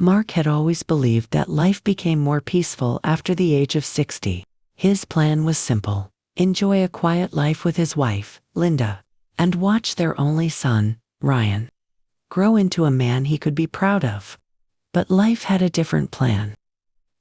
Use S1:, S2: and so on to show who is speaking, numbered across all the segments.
S1: Mark had always believed that life became more peaceful after the age of 60. His plan was simple: enjoy a quiet life with his wife, Linda, and watch their only son, Ryan, grow into a man he could be proud of. But life had a different plan.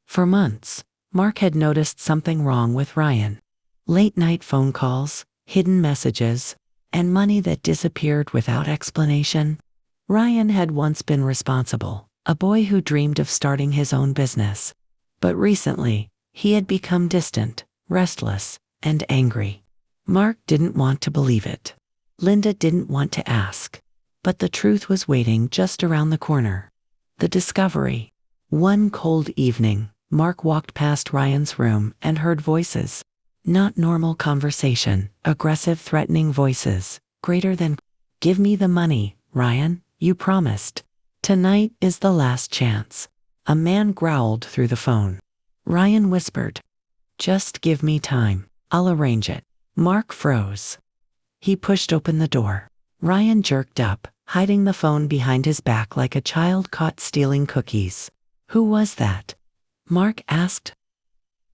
S1: For months, Mark had noticed something wrong with Ryan. Late-night phone calls, hidden messages, and money that disappeared without explanation. Ryan had once been responsible, a boy who dreamed of starting his own business. But recently, he had become distant, restless, and angry. Mark didn't want to believe it. Linda didn't want to ask. But the truth was waiting just around the corner. The discovery. One cold evening, Mark walked past Ryan's room and heard voices. Not normal conversation, aggressive, threatening voices, greater than, "Give me the money, Ryan, you promised. Tonight is the last chance." A man growled through the phone. Ryan whispered, "Just give me time, I'll arrange it." Mark froze. He pushed open the door. Ryan jerked up, hiding the phone behind his back like a child caught stealing cookies. "Who was that?" Mark asked.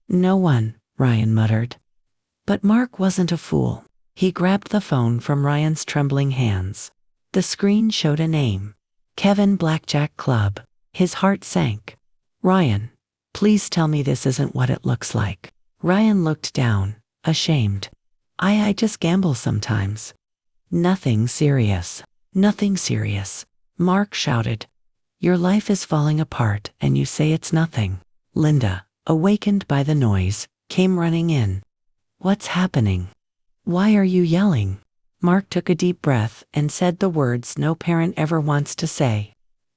S1: "No one," Ryan muttered. But Mark wasn't a fool. He grabbed the phone from Ryan's trembling hands. The screen showed a name: Kevin Blackjack Club. His heart sank. "Ryan, please tell me this isn't what it looks like." Ryan looked down, ashamed. I just gamble sometimes." "Nothing serious. Nothing serious." Mark shouted. "Your life is falling apart and you say it's nothing." Linda, awakened by the noise, came running in. "What's happening? Why are you yelling?" Mark took a deep breath and said the words no parent ever wants to say.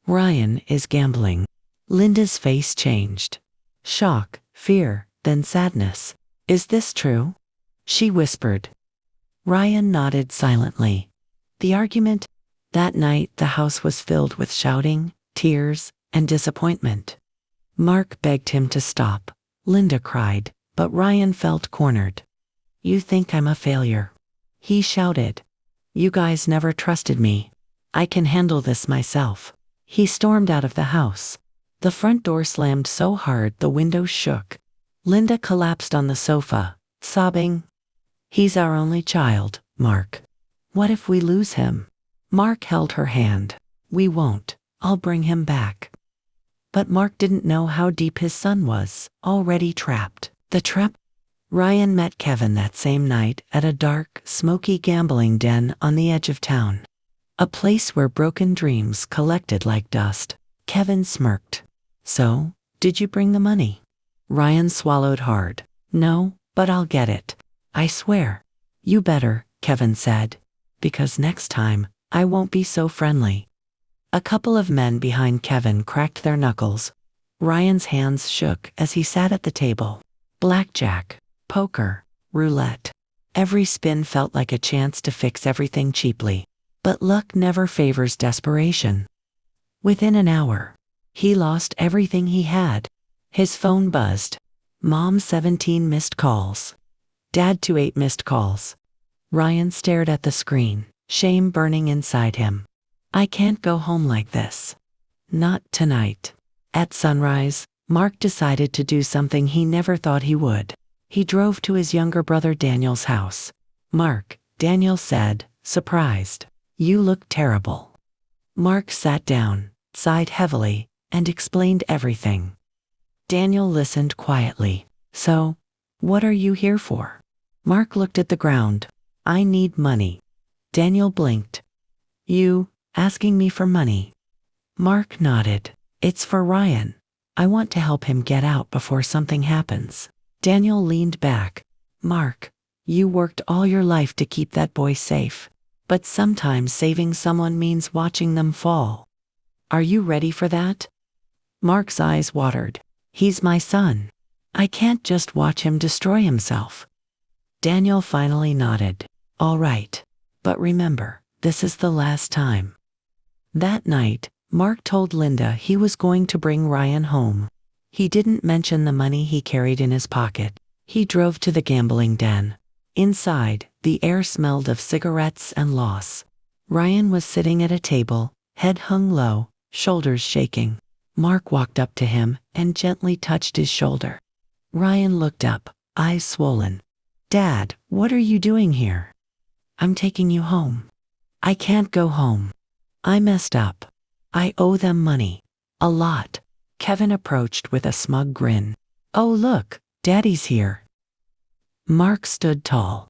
S1: "Ryan is gambling." Linda's face changed. Shock, fear, then sadness. "Is this true?" she whispered. Ryan nodded silently. The argument? That night the house was filled with shouting, tears, and disappointment. Mark begged him to stop. Linda cried, but Ryan felt cornered. "You think I'm a failure," he shouted. "You guys never trusted me. I can handle this myself." He stormed out of the house. The front door slammed so hard the windows shook. Linda collapsed on the sofa, sobbing. "He's our only child, Mark. What if we lose him?" Mark held her hand. "We won't. I'll bring him back." But Mark didn't know how deep his son was, already trapped. The trap? Ryan met Kevin that same night at a dark, smoky gambling den on the edge of town. A place where broken dreams collected like dust. Kevin smirked. "So, did you bring the money?" Ryan swallowed hard. "No, but I'll get it. I swear." "You better," Kevin said. "Because next time, I won't be so friendly." A couple of men behind Kevin cracked their knuckles. Ryan's hands shook as he sat at the table. Blackjack, poker, roulette. Every spin felt like a chance to fix everything cheaply. But luck never favors desperation. Within an hour, he lost everything he had. His phone buzzed. Mom 17 missed calls. Dad 28 missed calls. Ryan stared at the screen, shame burning inside him. "I can't go home like this. Not tonight." At sunrise, Mark decided to do something he never thought he would. He drove to his younger brother Daniel's house. "Mark," Daniel said, surprised, "you look terrible." Mark sat down, sighed heavily, and explained everything. Daniel listened quietly. "So, what are you here for?" Mark looked at the ground. "I need money." Daniel blinked. "You asking me for money?" Mark nodded. "It's for Ryan. I want to help him get out before something happens." Daniel leaned back. "Mark, you worked all your life to keep that boy safe. But sometimes saving someone means watching them fall. Are you ready for that?" Mark's eyes watered. "He's my son. I can't just watch him destroy himself." Daniel finally nodded. "All right. But remember, this is the last time." That night, Mark told Linda he was going to bring Ryan home. He didn't mention the money he carried in his pocket. He drove to the gambling den. Inside, the air smelled of cigarettes and loss. Ryan was sitting at a table, head hung low, shoulders shaking. Mark walked up to him and gently touched his shoulder. Ryan looked up, eyes swollen. Dad, what are you doing here? I'm taking you home. I can't go home. I messed up. I owe them money. A lot. Kevin approached with a smug grin. Oh look, Daddy's here. Mark stood tall.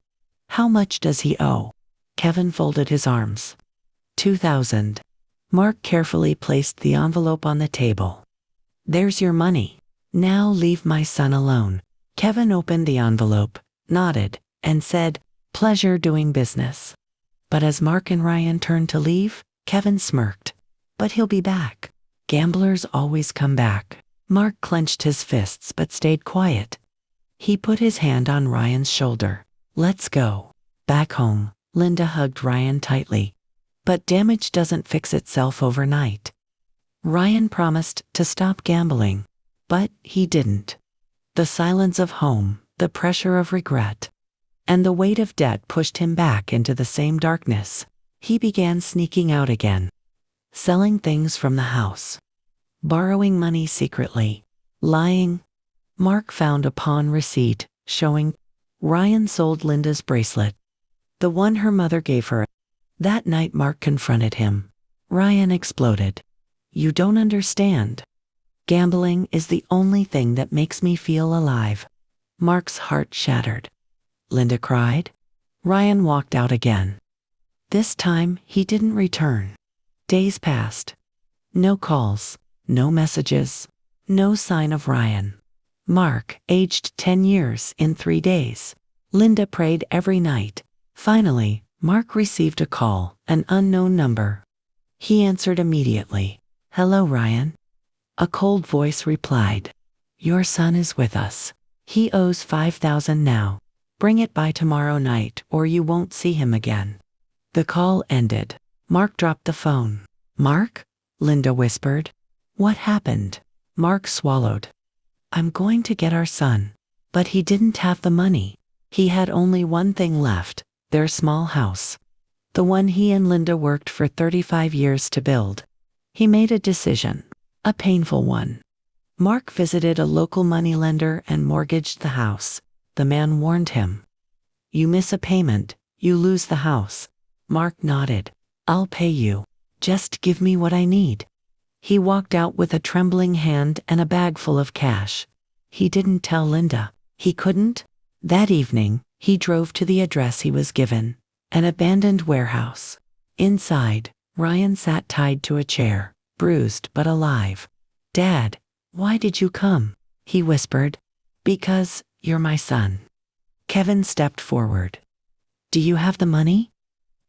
S1: How much does he owe? Kevin folded his arms. 2,000. Mark carefully placed the envelope on the table. There's your money. Now leave my son alone. Kevin opened the envelope, nodded, and said, pleasure doing business. But as Mark and Ryan turned to leave, Kevin smirked. But he'll be back. Gamblers always come back. Mark clenched his fists but stayed quiet. He put his hand on Ryan's shoulder. Let's go. Back home, Linda hugged Ryan tightly. But damage doesn't fix itself overnight. Ryan promised to stop gambling, but he didn't. The silence of home, the pressure of regret, and the weight of debt pushed him back into the same darkness. He began sneaking out again, selling things from the house, borrowing money secretly, lying. Mark found a pawn receipt showing Ryan sold Linda's bracelet, the one her mother gave her. That night Mark confronted him. Ryan exploded. You don't understand. Gambling is the only thing that makes me feel alive. Mark's heart shattered. Linda cried. Ryan walked out again. This time he didn't return. Days passed. No calls, no messages, no sign of Ryan. Mark aged 10 years in 3 days. Linda prayed every night. Finally, Mark received a call, an unknown number. He answered immediately. Hello, Ryan. A cold voice replied. Your son is with us. He owes 5,000 now. Bring it by tomorrow night or you won't see him again. The call ended. Mark dropped the phone. Mark? Linda whispered. What happened? Mark swallowed. I'm going to get our son. But he didn't have the money. He had only one thing left, their small house. The one he and Linda worked for 35 years to build. He made a decision, a painful one. Mark visited a local moneylender and mortgaged the house. The man warned him. You miss a payment, you lose the house. Mark nodded. I'll pay you. Just give me what I need. He walked out with a trembling hand and a bag full of cash. He didn't tell Linda. He couldn't. That evening, he drove to the address he was given, an abandoned warehouse. Inside, Ryan sat tied to a chair, bruised but alive. Dad, why did you come? He whispered. Because you're my son. Kevin stepped forward. Do you have the money?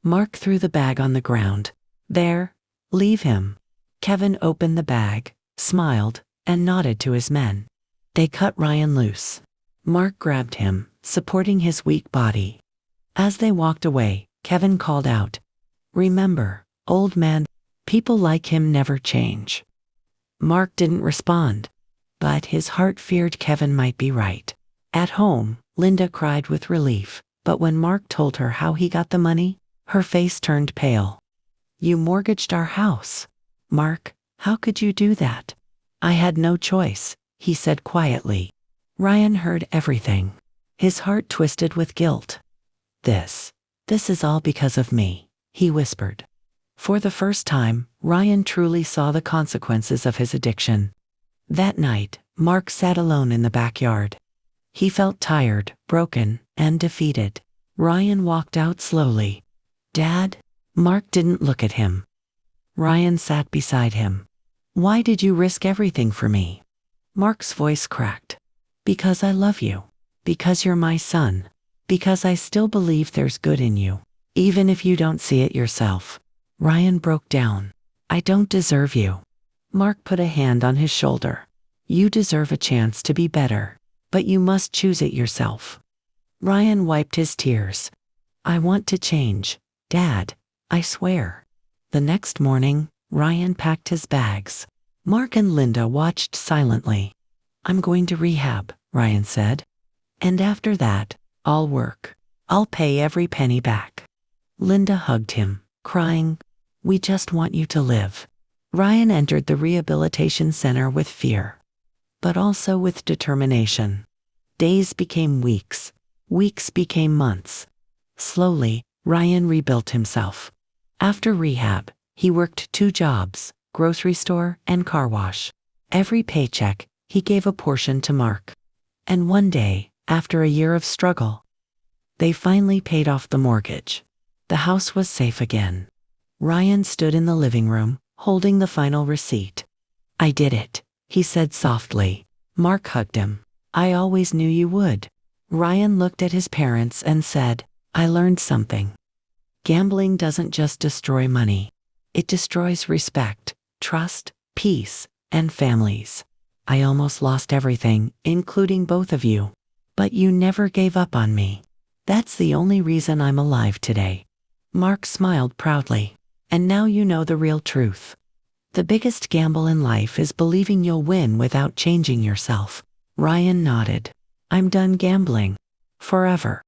S1: Mark threw the bag on the ground. There, leave him. Kevin opened the bag, smiled, and nodded to his men. They cut Ryan loose. Mark grabbed him, supporting his weak body. As they walked away, Kevin called out, Remember, old man, people like him never change. Mark didn't respond, but his heart feared Kevin might be right. At home, Linda cried with relief, but when Mark told her how he got the money, her face turned pale. You mortgaged our house. Mark, how could you do that? I had no choice, he said quietly. Ryan heard everything. His heart twisted with guilt. This is all because of me, he whispered. For the first time, Ryan truly saw the consequences of his addiction. That night, Mark sat alone in the backyard. He felt tired, broken, and defeated. Ryan walked out slowly. Dad? Mark didn't look at him. Ryan sat beside him. Why did you risk everything for me? Mark's voice cracked. Because I love you. Because you're my son. Because I still believe there's good in you, even if you don't see it yourself. Ryan broke down. I don't deserve you. Mark put a hand on his shoulder. You deserve a chance to be better, but you must choose it yourself. Ryan wiped his tears. I want to change, Dad, I swear. The next morning, Ryan packed his bags. Mark and Linda watched silently. I'm going to rehab, Ryan said. And after that, I'll work. I'll pay every penny back. Linda hugged him, crying, We just want you to live. Ryan entered the rehabilitation center with fear, but also with determination. Days became weeks. Weeks became months. Slowly, Ryan rebuilt himself. After rehab, he worked 2 jobs, grocery store and car wash. Every paycheck, he gave a portion to Mark. And one day, after a year of struggle, they finally paid off the mortgage. The house was safe again. Ryan stood in the living room, holding the final receipt. "I did it," he said softly. Mark hugged him. "I always knew you would." Ryan looked at his parents and said, "I learned something. Gambling doesn't just destroy money. It destroys respect, trust, peace, and families. I almost lost everything, including both of you. But you never gave up on me. That's the only reason I'm alive today." Mark smiled proudly. "And now you know the real truth. The biggest gamble in life is believing you'll win without changing yourself." Ryan nodded. "I'm done gambling. Forever."